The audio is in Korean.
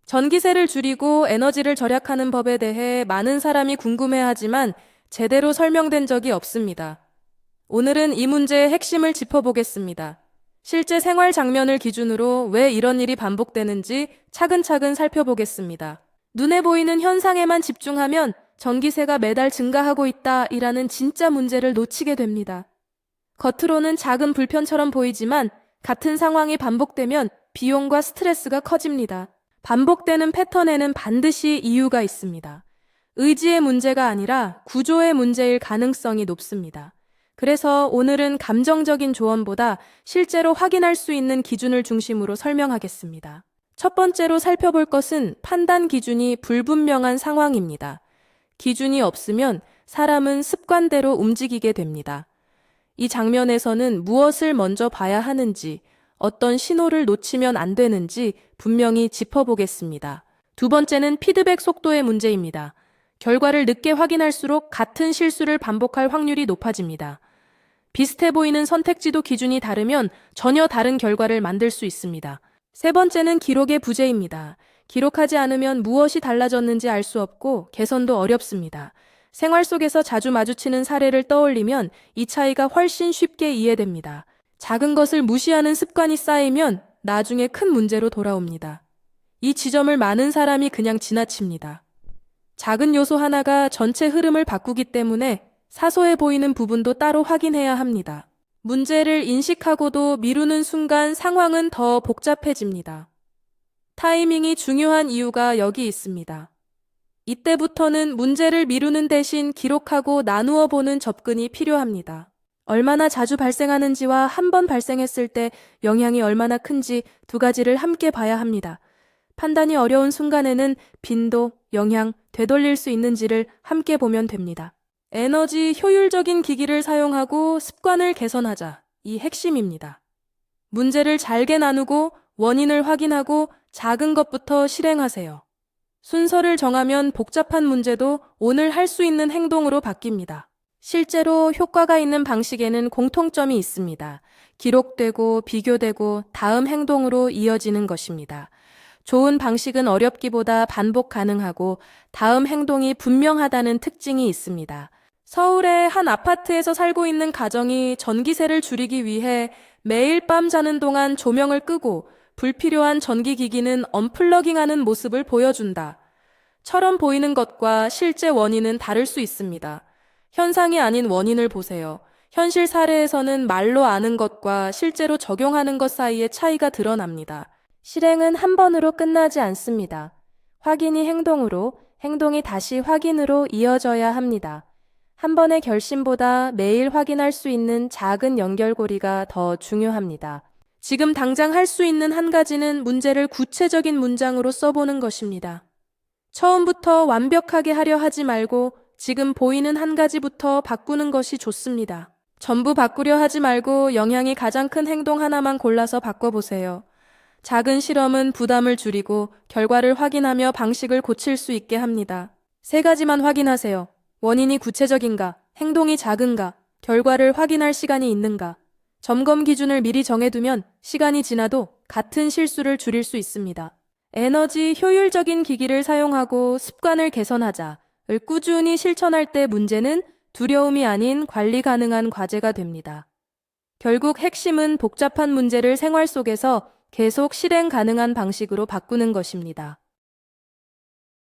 전기세를 줄이고 에너지를 절약하는 법에 대해 많은 사람이 궁금해하지만 제대로 설명된 적이 없습니다. 오늘은 이 문제의 핵심을 짚어보겠습니다. 실제 생활 장면을 기준으로 왜 이런 일이 반복되는지 차근차근 살펴보겠습니다. 눈에 보이는 현상에만 집중하면 전기세가 매달 증가하고 있다이라는 진짜 문제를 놓치게 됩니다. 겉으로는 작은 불편처럼 보이지만 같은 상황이 반복되면 비용과 스트레스가 커집니다. 반복되는 패턴에는 반드시 이유가 있습니다. 의지의 문제가 아니라 구조의 문제일 가능성이 높습니다. 그래서 오늘은 감정적인 조언보다 실제로 확인할 수 있는 기준을 중심으로 설명하겠습니다. 첫 번째로 살펴볼 것은 판단 기준이 불분명한 상황입니다. 기준이 없으면 사람은 습관대로 움직이게 됩니다. 이 장면에서는 무엇을 먼저 봐야 하는지, 어떤 신호를 놓치면 안 되는지 분명히 짚어보겠습니다. 두 번째는 피드백 속도의 문제입니다. 결과를 늦게 확인할수록 같은 실수를 반복할 확률이 높아집니다. 비슷해 보이는 선택지도 기준이 다르면 전혀 다른 결과를 만들 수 있습니다. 세 번째는 기록의 부재입니다. 기록하지 않으면 무엇이 달라졌는지 알 수 없고 개선도 어렵습니다. 생활 속에서 자주 마주치는 사례를 떠올리면 이 차이가 훨씬 쉽게 이해됩니다. 작은 것을 무시하는 습관이 쌓이면 나중에 큰 문제로 돌아옵니다. 이 지점을 많은 사람이 그냥 지나칩니다. 작은 요소 하나가 전체 흐름을 바꾸기 때문에 사소해 보이는 부분도 따로 확인해야 합니다. 문제를 인식하고도 미루는 순간 상황은 더 복잡해집니다. 타이밍이 중요한 이유가 여기 있습니다. 이때부터는 문제를 미루는 대신 기록하고 나누어 보는 접근이 필요합니다. 얼마나 자주 발생하는지와 한 번 발생했을 때 영향이 얼마나 큰지 두 가지를 함께 봐야 합니다. 판단이 어려운 순간에는 빈도, 영향, 되돌릴 수 있는지를 함께 보면 됩니다. 에너지 효율적인 기기를 사용하고 습관을 개선하자. 이 핵심입니다. 문제를 잘게 나누고 원인을 확인하고 작은 것부터 실행하세요. 순서를 정하면 복잡한 문제도 오늘 할 수 있는 행동으로 바뀝니다. 실제로 효과가 있는 방식에는 공통점이 있습니다. 기록되고 비교되고 다음 행동으로 이어지는 것입니다. 좋은 방식은 어렵기보다 반복 가능하고 다음 행동이 분명하다는 특징이 있습니다. 서울의 한 아파트에서 살고 있는 가정이 전기세를 줄이기 위해 매일 밤 자는 동안 조명을 끄고 불필요한 전기기기는 언플러깅하는 모습을 보여준다. 처럼 보이는 것과 실제 원인은 다를 수 있습니다. 현상이 아닌 원인을 보세요. 현실 사례에서는 말로 아는 것과 실제로 적용하는 것 사이의 차이가 드러납니다. 실행은 한 번으로 끝나지 않습니다. 확인이 행동으로, 행동이 다시 확인으로 이어져야 합니다. 한 번의 결심보다 매일 확인할 수 있는 작은 연결고리가 더 중요합니다. 지금 당장 할 수 있는 한 가지는 문제를 구체적인 문장으로 써보는 것입니다. 처음부터 완벽하게 하려 하지 말고 지금 보이는 한 가지부터 바꾸는 것이 좋습니다. 전부 바꾸려 하지 말고 영향이 가장 큰 행동 하나만 골라서 바꿔보세요. 작은 실험은 부담을 줄이고 결과를 확인하며 방식을 고칠 수 있게 합니다. 세 가지만 확인하세요. 원인이 구체적인가, 행동이 작은가, 결과를 확인할 시간이 있는가. 점검 기준을 미리 정해두면 시간이 지나도 같은 실수를 줄일 수 있습니다. 에너지 효율적인 기기를 사용하고 습관을 개선하자를 꾸준히 실천할 때 문제는 두려움이 아닌 관리 가능한 과제가 됩니다. 결국 핵심은 복잡한 문제를 생활 속에서 계속 실행 가능한 방식으로 바꾸는 것입니다.